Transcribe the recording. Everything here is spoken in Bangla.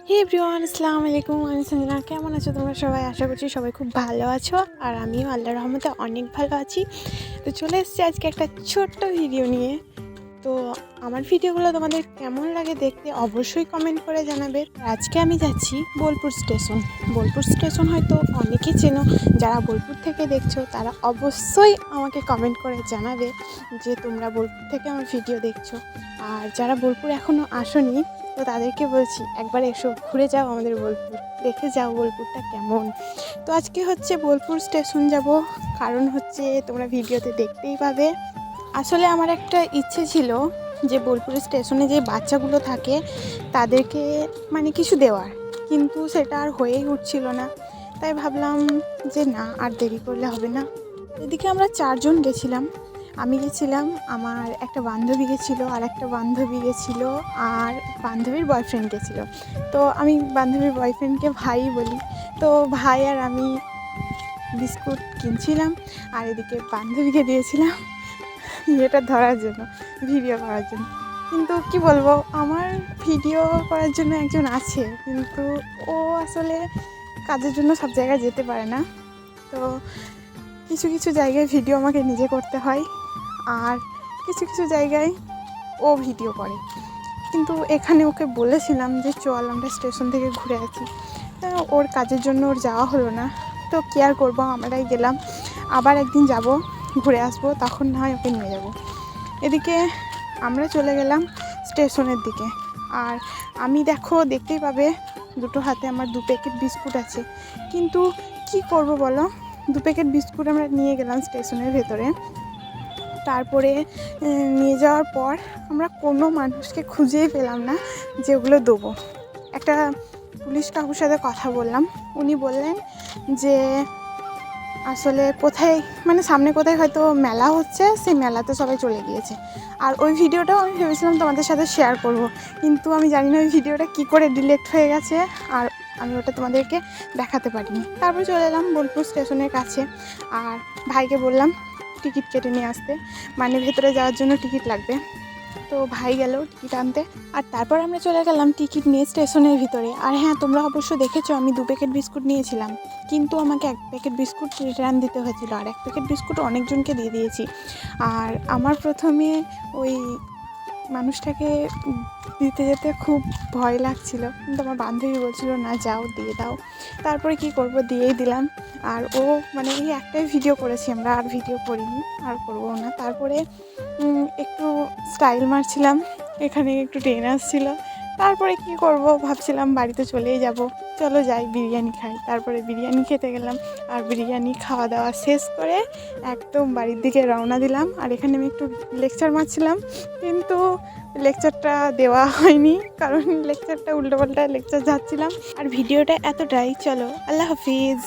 হে এভরিওয়ান, আসসালামু আলাইকুম। আমি সঞ্জনা। কেমন আছো তোমরা সবাই? আশা করছি সবাই খুব ভালো আছো, আর আমিও আল্লাহর রহমতে অনেক ভালো আছি। তো চলে এসেছি আজকে একটা ছোট্ট ভিডিও নিয়ে। তো আমার ভিডিওগুলো তোমাদের কেমন লাগে দেখতে অবশ্যই কমেন্ট করে জানাবে। আজকে আমি যাচ্ছি বোলপুর স্টেশন। বোলপুর স্টেশন হয়তো অনেকেই চেনো, যারা বোলপুর থেকে দেখছো তারা অবশ্যই আমাকে কমেন্ট করে জানাবে যে তোমরা বোলপুর থেকে আমার ভিডিও দেখছো। আর যারা বোলপুর এখনও আসোনি, তো তাদেরকে বলছি একবার এসো, ঘুরে যাও আমাদের বোলপুর, দেখে যাও বোলপুরটা কেমন। তো আজকে হচ্ছে বোলপুর স্টেশন যাব, কারণ হচ্ছে তোমরা ভিডিওতে দেখতেই পাবে। আসলে আমার একটা ইচ্ছে ছিল যে বোলপুর স্টেশনে যে বাচ্চাগুলো থাকে তাদেরকে মানে কিছু দেওয়ার, কিন্তু সেটা আর হয়েই উঠছিল না। তাই ভাবলাম যে না, আর দেরি করলে হবে না। এদিকে আমরা 4 জন গেছিলাম। আমি গেছিলাম, আমার একটা বান্ধবী গেছিলো, আর একটা বান্ধবী গেছিলো, আর বান্ধবীর বয়ফ্রেন্ড গেছিলো। তো আমি বান্ধবীর বয়ফ্রেন্ডকে ভাই বলি। তো ভাই আর আমি বিস্কুট কিনছিলাম, আর এদিকে বান্ধবীকে দিয়েছিলাম এটা ধরার জন্য, ভিডিও করার জন্য। কিন্তু কি বলবো, আমার ভিডিও করার জন্য একজন আছে, কিন্তু ও আসলে কাজের জন্য সব জায়গায় যেতে পারে না। তো কিছু কিছু জায়গায় ভিডিও আমাকে নিজে করতে হয়, আর কিছু কিছু জায়গায় ও ভিডিও করে। কিন্তু এখানে ওকে বলেছিলাম যে চল আমরা স্টেশন থেকে ঘুরে আসি, ওর কাজের জন্য ওর যাওয়া হলো না। তো কি আর করবো, আমরাই গেলাম। আবার একদিন যাব, ঘুরে আসবো, তখন না হয় ওকে নিয়ে যাব। এদিকে আমরা চলে গেলাম স্টেশনের দিকে। আর আমি দেখতেই পাবে দুটো হাতে আমার 2 প্যাকেট বিস্কুট আছে। কিন্তু কি করব বলো, 2 প্যাকেট বিস্কুট আমরা নিয়ে গেলাম স্টেশনের ভেতরে। তারপরে নিয়ে যাওয়ার পর আমরা কোনো মানুষকে খুঁজেই পেলাম না যে ওগুলো দেবো। একটা পুলিশ কাকুর সাথে কথা বললাম, উনি বললেন যে আসলে কোথায়, মানে সামনে কোথায় হয়তো মেলা হচ্ছে, সেই মেলাতে সবাই চলে গিয়েছে। আর ওই ভিডিওটাও আমি ভেবেছিলাম তোমাদের সাথে শেয়ার করব, কিন্তু আমি জানি না ওই ভিডিওটা কী করে ডিলিট হয়ে গেছে, আর আমি ওটা তোমাদেরকে দেখাতে পারিনি। তারপর চলে এলাম বোলপুর স্টেশনের কাছে, আর ভাইকে বললাম টিকিট কেটে নিয়ে আসতে, মানে ভেতরে যাওয়ার জন্য টিকিট লাগবে। তো ভাই গেল টিকিট আনতে, আর তারপর আমরা চলে গেলাম টিকিট নিয়ে স্টেশনের ভিতরে। আর হ্যাঁ, তোমরা অবশ্য দেখেছো আমি 2 প্যাকেট বিস্কুট নিয়েছিলাম, কিন্তু আমাকে 1 প্যাকেট বিস্কুট রিটার্ন দিতে হয়েছিল, আর 1 প্যাকেট বিস্কুট অনেকজনকে দিয়ে দিয়েছি। আর আমার প্রথমে ওই মানুষটাকে দিতে যেতে খুব ভয় লাগছিল, কিন্তু আমার বান্ধবী বলছিল না যাও, দিয়ে দাও। তারপরে কি করব, দিয়েই দিলাম। আর ও মানে এই একটাই ভিডিও করেছি আমরা, আর ভিডিও করিনি, আর করবো না। তারপরে একটু স্টাইল মারছিলাম, এখানে একটু ট্রেন আসছিলো। তারপরে কি করব, ভাবছিলাম বাড়িতে চলেই যাব, চলো যাই বিরিয়ানি খাই। তারপরে বিরিয়ানি খেতে গেলাম, আর বিরিয়ানি খাওয়া দাওয়া শেষ করে একদম বাড়ির দিকে রওনা দিলাম। আর এখানে আমি একটু লেকচার মারছিলাম, কিন্তু লেকচারটা দেওয়া হয়নি, কারণ লেকচারটা উল্টোপাল্টা লেকচার যাচ্ছিলাম। আর ভিডিওটা এতটাই, চলো আল্লাহ হাফিজ।